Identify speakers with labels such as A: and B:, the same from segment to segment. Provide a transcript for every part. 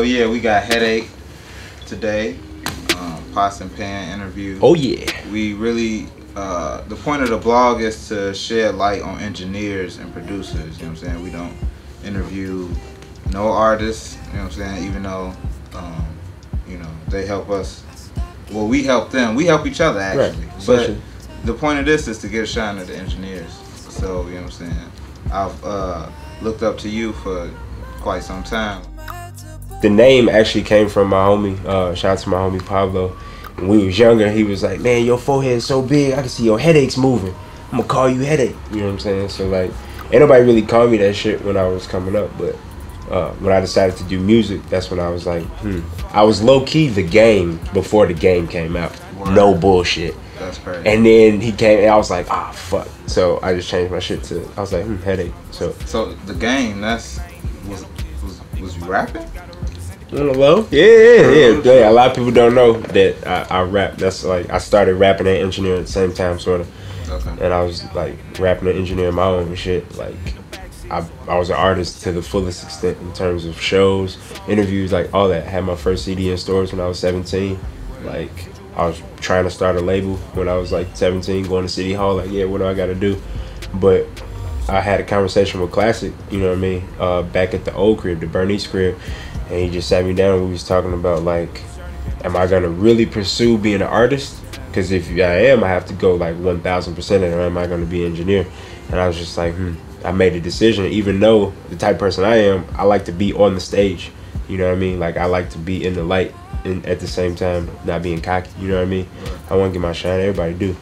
A: yeah, we got Headache today. Pots and Pan interview.
B: Oh yeah.
A: We really, the point of the blog is to shed light on engineers and producers. You know what I'm saying? We don't interview no artists. You know what I'm saying? Even though, you know, they help us. Well, we help them. We help each other actually.
B: Right.
A: But the point of this is to get a shine at the engineers. So you know what I'm saying? I've looked up to you for quite some time.
B: The name actually came from my homie, shout out to my homie Pablo. When we was younger, he was like, man, your forehead is so big, I can see your headaches moving. I'm gonna call you Headache, you know what I'm saying? So like, ain't nobody really called me that shit when I was coming up, but when I decided to do music, that's when I was like, I was low-key The Game before The Game came out.
A: Word.
B: No bullshit.
A: That's crazy.
B: And then he came, and I was like, ah, fuck. So I just changed my shit to, I was like, Headache. So
A: The Game, was you rapping?
B: On the low? Yeah. A lot of people don't know that I rap. That's like, I started rapping and engineering at the same time, sort of.
A: Okay.
B: And I was like rapping and engineering my own shit. Like, I was an artist to the fullest extent in terms of shows, interviews, like all that. I had my first CD in stores when I was 17. Like, I was trying to start a label when I was like 17, going to City Hall, like, yeah, what do I gotta do? But I had a conversation with Classic, you know what I mean, back at the old crib, the Bernice crib. And he just sat me down and we was talking about like, am I gonna really pursue being an artist? Because if I am, I have to go like 1000% or am I gonna be an engineer? And I was just like, I made a decision. Even though the type of person I am, I like to be on the stage. You know what I mean? Like, I like to be in the light and at the same time not being cocky, you know what I mean? I want to get my shine, everybody do.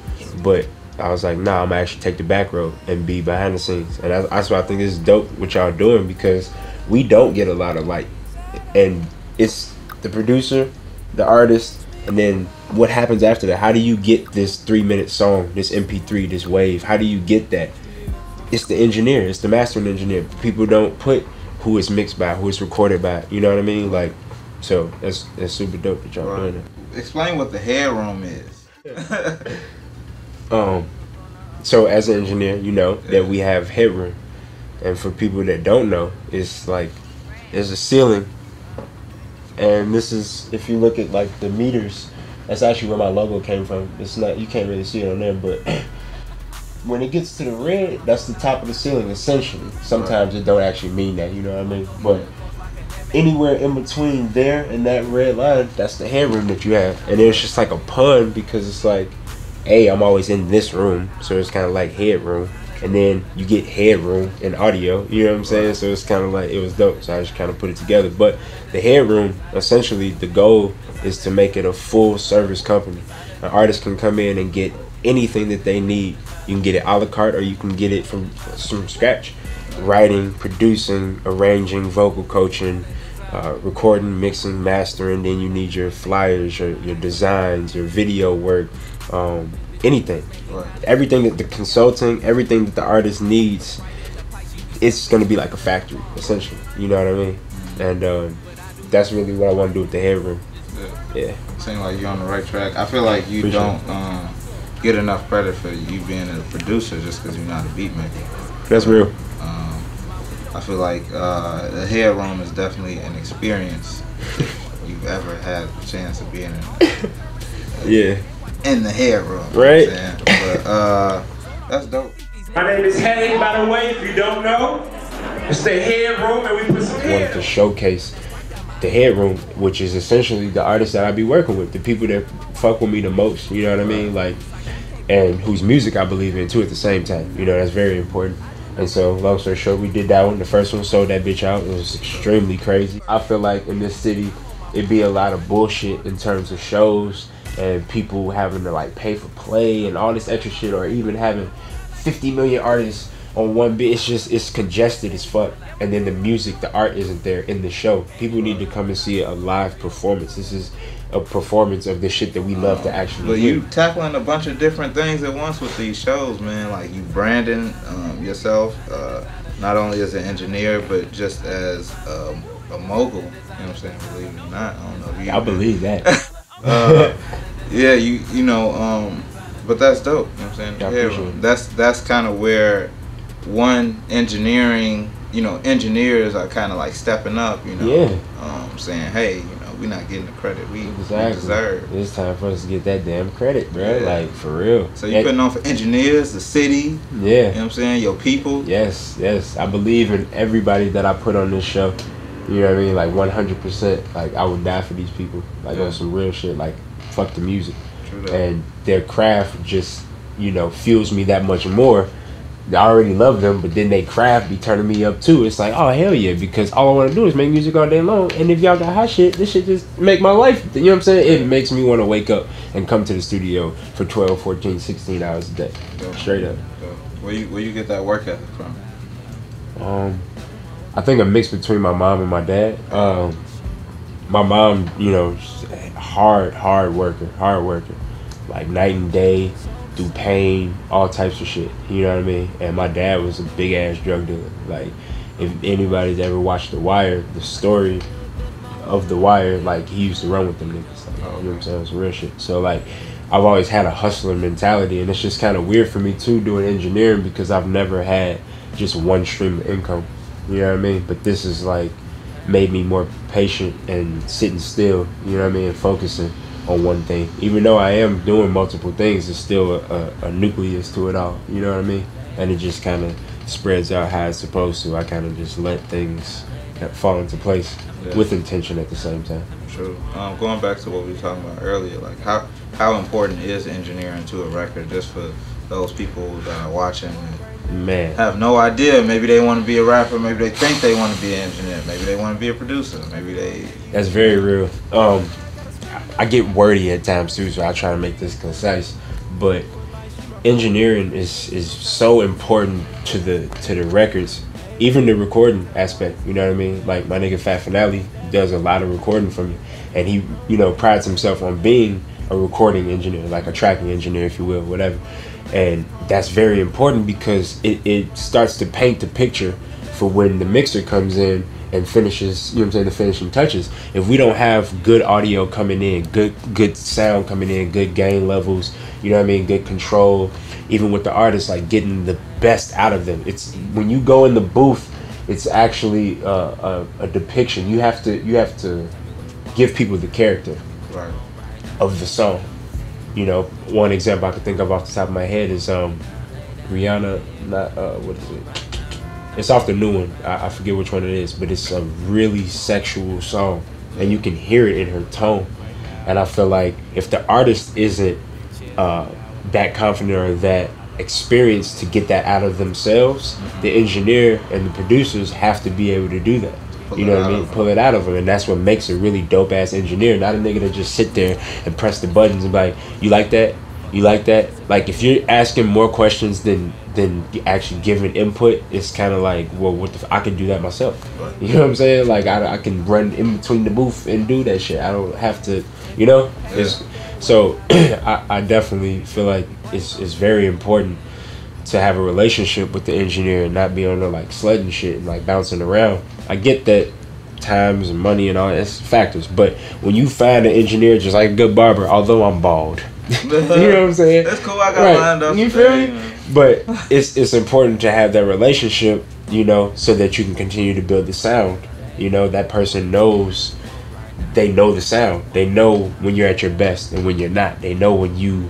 B: But I was like, nah, I'm gonna actually take the back road and be behind the scenes. And that's why I think it's dope what y'all doing, because we don't get a lot of light. And it's the producer, the artist, and then what happens after that. How do you get this 3-minute song, this MP3, this wave? How do you get that? It's the engineer, it's the mastering engineer. People don't put who it's mixed by, who it's recorded by. You know what I mean? Like, so that's super dope that y'all doing that.
A: Explain what the Headroom is.
B: So as an engineer, you know that we have Headroom, and for people that don't know, it's like there's a ceiling. And this is, if you look at like the meters, that's actually where my logo came from. It's not, you can't really see it on there, but when it gets to the red, that's the top of the ceiling, essentially. Sometimes it don't actually mean that, you know what I mean? But anywhere in between there and that red line, that's the headroom that you have. And it's just like a pun, because it's like, hey, I'm always in this room, so it's kind of like headroom. And then you get Headroom in audio, you know what I'm saying? So it's kind of like, it was dope, so I just kind of put it together. But the Headroom, essentially, the goal is to make it a full service company. An artist can come in and get anything that they need. You can get it a la carte, or you can get it from scratch. Writing, producing, arranging, vocal coaching, recording, mixing, mastering. Then you need your flyers, your designs, your video work, anything.
A: Right.
B: Everything that the consulting, everything that the artist needs, it's gonna be like a factory, essentially. You know what I mean? And that's really what I want to do with the Headroom. Yeah.
A: Seems like you're on the right track. I feel like you don't get enough credit for you being a producer just because you're not a beat maker.
B: That's real.
A: I feel like the Headroom is definitely an experience if you've ever had a chance of being
B: Yeah.
A: in the Headroom.
B: Right.
A: You know what I'm saying? But that's dope.
C: My name is Headache, by the way, if you don't know. It's the Headroom, and we put some
B: I wanted to showcase the Headroom, which is essentially the artists that I be working with, the people that fuck with me the most, you know what I mean? Like, and whose music I believe in too at the same time. You know, that's very important. And so, long story short, we did that one. The first one, sold that bitch out. It was extremely crazy. I feel like in this city, it'd be a lot of bullshit in terms of shows and people having to like pay for play and all this extra shit, or even having 50 million artists on one bit. It's just, it's congested as fuck. And then the music, the art isn't there in the show. People need to come and see a live performance. This is a performance of the shit that we love to actually
A: But
B: do.
A: you tackling a bunch of different things at once with these shows, man. Like, you branding yourself, not only as an engineer, but just as a mogul. You know what I'm saying? Believe it or not. I don't know if you
B: I believe that.
A: yeah, you know, but that's dope. You know what I'm saying?
B: Yeah, I appreciate it.
A: That's kind of where one engineering you know, engineers are kind of like stepping up, you know,
B: Yeah.
A: Saying, hey, you know, we're not getting the credit we
B: Exactly.
A: deserve.
B: It's time for us to get that damn credit, bro.
A: Yeah.
B: Like, for real.
A: So you putting on for engineers, the city,
B: yeah,
A: you know what I'm saying, your people.
B: Yes, yes. I believe in everybody that I put on this show. You know what I mean? Like 100%. Like, I would die for these people. Like, on some real shit. Like, fuck the music.
A: True that.
B: And their craft just, you know, fuels me that much more. I already love them, but then they craft be turning me up too. It's like, oh hell yeah, because all I want to do is make music all day long. And if y'all got hot shit, this shit just make my life. You know what I'm saying? It makes me want to wake up and come to the studio for 12, 14, 16 hours a day. Straight up.
A: Where you get that work ethic from?
B: I think a mix between my mom and my dad. My mom, you know, hard worker, like night and day, through pain, all types of shit. You know what I mean? And my dad was a big ass drug dealer. Like, if anybody's ever watched The Wire, the story of The Wire, like, he used to run with them niggas. Like, you know what I'm saying? It's real shit. So like, I've always had a hustler mentality, and it's just kind of weird for me too doing engineering because I've never had just one stream of income. You know what I mean? But this is like made me more patient and sitting still, you know what I mean, and focusing on one thing. Even though I am doing multiple things, it's still a nucleus to it all, you know what I mean? And it just kind of spreads out how it's supposed to. I kind of just let things fall into place with intention at the same time.
A: True. Going back to what we were talking about earlier, like how important is engineering to a record, just for those people that are watching and have no idea. Maybe they want to be a rapper, maybe they think they want to be an engineer, maybe they want to be a producer, maybe they...
B: That's very real. I get wordy at times too, so I try to make this concise, but engineering is so important to the records, even the recording aspect, you know what I mean? Like, my nigga Fat Finale does a lot of recording for me, and he, you know, prides himself on being a recording engineer, like a tracking engineer, if you will, whatever. And that's very important because it starts to paint the picture for when the mixer comes in and finishes, you know what I'm saying, the finishing touches. If we don't have good audio coming in, good sound coming in, good gain levels, you know what I mean, good control, even with the artists, like getting the best out of them. It's when you go in the booth, it's actually a depiction. You have to give people the character of the song. You know, one example I could think of off the top of my head is Rihanna, what is it? It's off the new one. I forget which one it is, but it's a really sexual song, and you can hear it in her tone. And I feel like if the artist isn't that confident or that experienced to get that out of themselves, the engineer and the producers have to be able to do that. You know what I mean? Pull it out of them, and that's what makes a really dope ass engineer. Not a nigga that just sit there and press the buttons and be like, "You like that? You like that?" Like, if you're asking more questions than actually giving input, it's kind of like, well, what the I can do that myself. You know what I'm saying? Like, I can run in between the booth and do that shit. I don't have to, you know. So I definitely feel like it's very important to have a relationship with the engineer and not be on there like sledding shit and like bouncing around. I get that times and money and all that's factors, but when you find an engineer, just like a good barber, although I'm bald, you know what I'm saying?
A: That's cool. I got lined up.
B: You feel me? But it's important to have that relationship, you know, so that you can continue to build the sound. You know, that person knows, they know the sound. They know when you're at your best and when you're not. They know when you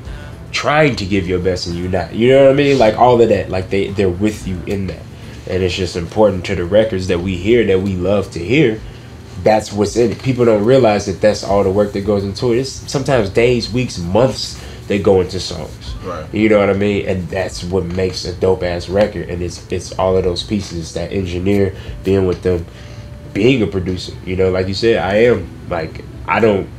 B: trying to give your best and you're not. You know what I mean? Like, all of that. Like, they're with you in that. And it's just important to the records that we hear, that we love to hear. That's what's in it. People don't realize that that's all the work that goes into it. It's sometimes days, weeks, months that go into songs.
A: Right.
B: You know what I mean? And that's what makes a dope ass record. And it's all of those pieces, that engineer, being with them, being a producer. You know, like you said, I don't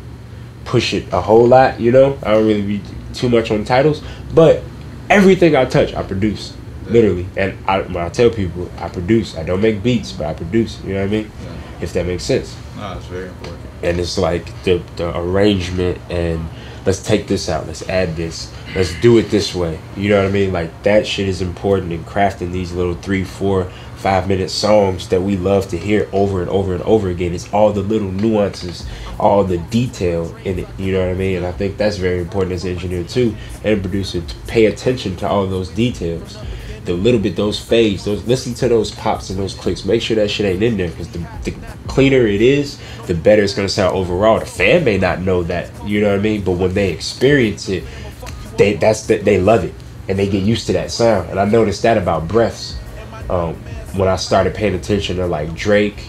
B: push it a whole lot, you know? I don't really be too much on titles, but everything I touch, I produce. Literally. And when I tell people, I produce. I don't make beats, but I produce. You know what I mean? Yeah. If that makes sense.
A: No, it's very important.
B: And it's like the arrangement, and let's take this out, let's add this, let's do it this way. You know what I mean? Like, that shit is important in crafting these little 3, 4, 5 minute songs that we love to hear over and over and over again. It's all the little nuances, all the detail in it. You know what I mean? And I think that's very important as an engineer too, and a producer, to pay attention to all those details. the little bit, those fades, listen to those pops and those clicks. Make sure that shit ain't in there, because the cleaner it is, the better it's gonna sound overall. The fan may not know that, you know what I mean? But when they experience it, they love it and they get used to that sound. And I noticed that about breaths. When I started paying attention to like Drake,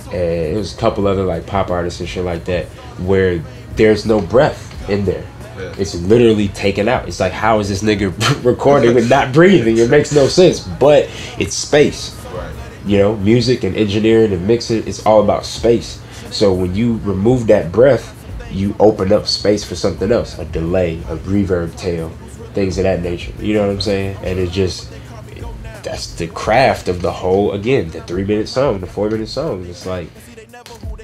B: and it was a couple other like pop artists and shit like that, where there's no breath in there. Yeah. It's literally taken out. It's like, how is this nigga recording with not breathing? It makes no sense, but it's space. Right. You know, music and engineering and mixing, it's all about space. So when you remove that breath, you open up space for something else, a delay, a reverb tail, things of that nature. You know what I'm saying? And it just, that's the craft of the whole, again, the 3-minute song, the 4-minute song. It's like,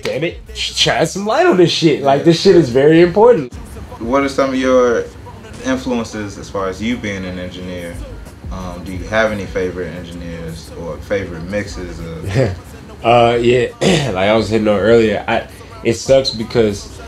B: damn it, shine some light on this shit. Like, this shit is very important.
A: What are some of your influences as far as you being an engineer? Do you have any favorite engineers or favorite mixes?
B: Yeah, like I was hitting on earlier, it sucks because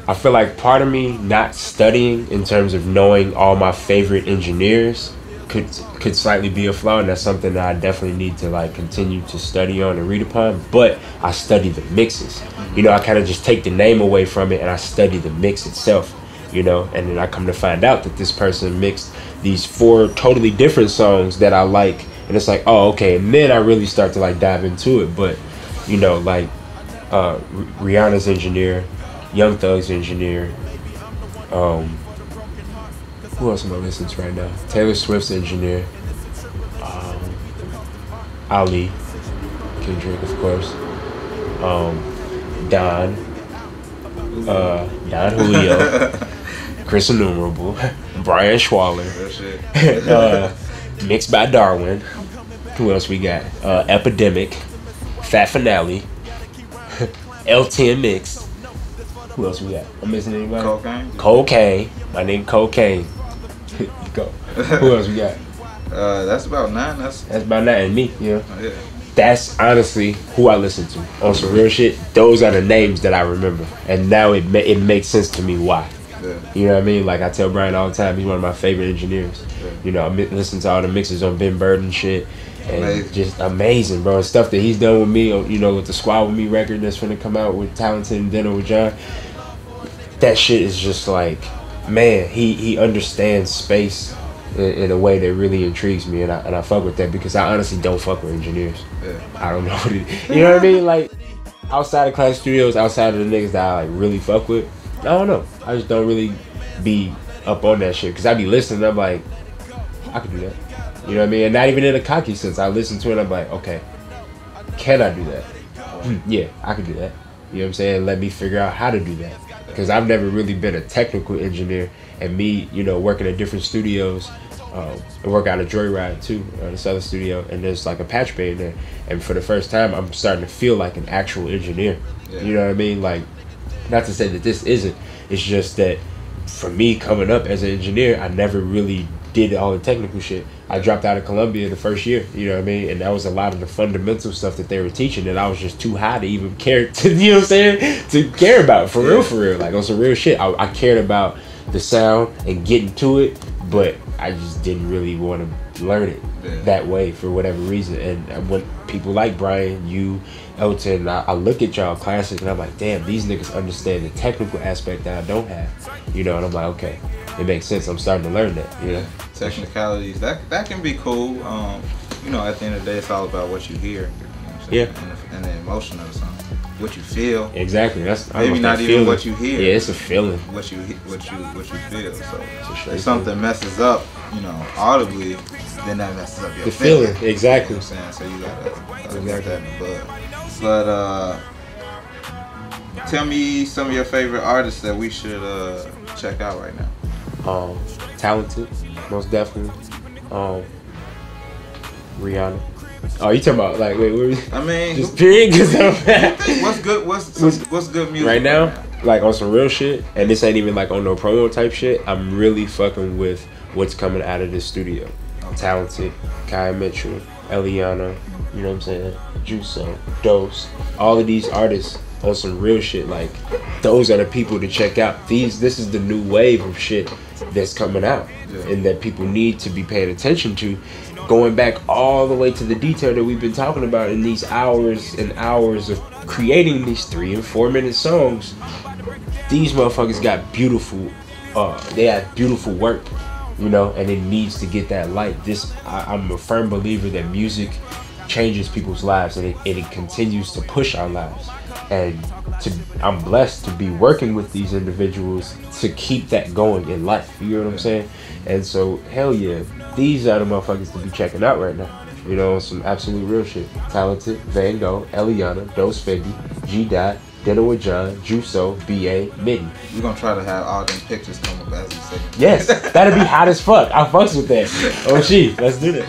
B: I feel like part of me not studying in terms of knowing all my favorite engineers could slightly be a flaw, and that's something that I definitely need to like continue to study on and read upon. But I study the mixes, you know. I kind of just take the name away from it and I study the mix itself, you know. And then I come to find out that this person mixed these 4 totally different songs that I like, and it's like, oh, okay. And then I really start to like dive into it. But you know, like Rihanna's engineer, Young Thug's engineer, who else am I listening to right now? Taylor Swift's engineer, Ali, Kendrick, of course, Don Julio, Chris Innumerable, Brian Schwaller, mixed by Darwin. Who else we got? Epidemic, Fat Finale, L10 mixed. Who else we got? I'm missing anybody? Cocaine. My name Cocaine. Go. Who else we got?
A: That's about 9. That's
B: about 9, and me. You know?
A: Yeah.
B: That's honestly who I listen to on some real shit. Those are the names that I remember, and now it makes sense to me why. Yeah. You know what I mean? Like I tell Brian all the time, he's one of my favorite engineers. Yeah. You know, I listen to all the mixes on Ben Burden shit, and just amazing, bro. And stuff that he's done with me, you know, with the Squad With Me record that's gonna come out with Talented and Dinner with John. That shit is just like, man, he understands space in a way that really intrigues me, and I fuck with that, because I honestly don't fuck with engineers. Yeah. I don't know what it is. You know what I mean? Like, outside of Class Studios, outside of the niggas that I like really fuck with, I don't know. I just don't really be up on that shit, because I be listening and I'm like, I could do that. You know what I mean? And not even in a cocky sense. I listen to it and I'm like, okay, can I do that? Yeah, I could do that. You know what I'm saying? Let me figure out how to do that. Because I've never really been a technical engineer, and me, you know, working at different studios, I work out of Joyride too, this other studio, and there's like a patch bay in there, and for the first time I'm starting to feel like an actual engineer. Yeah. You know what I mean? Like, not to say that this isn't, it's just that for me coming up as an engineer, I never really did all the technical shit. I dropped out of Columbia the first year, you know what I mean? And that was a lot of the fundamental stuff that they were teaching that I was just too high to even care to, you know what I'm saying? To care about, for real. Like, on some real shit. I cared about the sound and getting to it, but I just didn't really want to learn it that way for whatever reason. And when people like Brian, you, Elton, I look at y'all classic and I'm like, damn, these niggas understand the technical aspect that I don't have, you know? And I'm like, okay, it makes sense. I'm starting to learn that, you know?
A: Technicalities, that can be cool. You know, at the end of the day, it's all about what you hear. You know what I'm saying? And the emotion of the song, what you feel.
B: Exactly. That's
A: maybe not even what you hear.
B: Yeah, it's a feeling.
A: What you feel. So if something messes up, you know, audibly, then that messes up your
B: feeling. Exactly.
A: You know what I'm saying? So you gotta get that in the bud. But tell me some of your favorite artists that we should check out right now.
B: Talented, most definitely. Rihanna. Oh, you talking about like wait?
A: I mean,
B: just period. Cause
A: what's good? What's good music
B: right now? Like on some real shit, and this ain't even like on no promo type shit. I'm really fucking with what's coming out of this studio. Talented, Kaya Mitchell, Eliana, you know what I'm saying? Juso, Dose, all of these artists on some real shit. Like, those are the people to check out. This is the new wave of shit that's coming out. and that people need to be paying attention to, going back all the way to the detail that we've been talking about in these hours and hours of creating these 3 and 4 minute songs. These motherfuckers got beautiful, they have beautiful work, you know, and it needs to get that light. I'm a firm believer that music changes people's lives, and it continues to push our lives. And I'm blessed to be working with these individuals to keep that going in life. You know what I'm saying? And so, hell yeah, these are the motherfuckers to be checking out right now. You know, some absolute real shit. Talented, Van Gogh, Eliana, Dose Fendi, G Dot, Dinner with John, Juso, B.A., Mitty.
A: We're gonna try to have all them pictures come up as we say.
B: Yes, that'd be hot as fuck. I fucks with that. Oh shit, let's do that.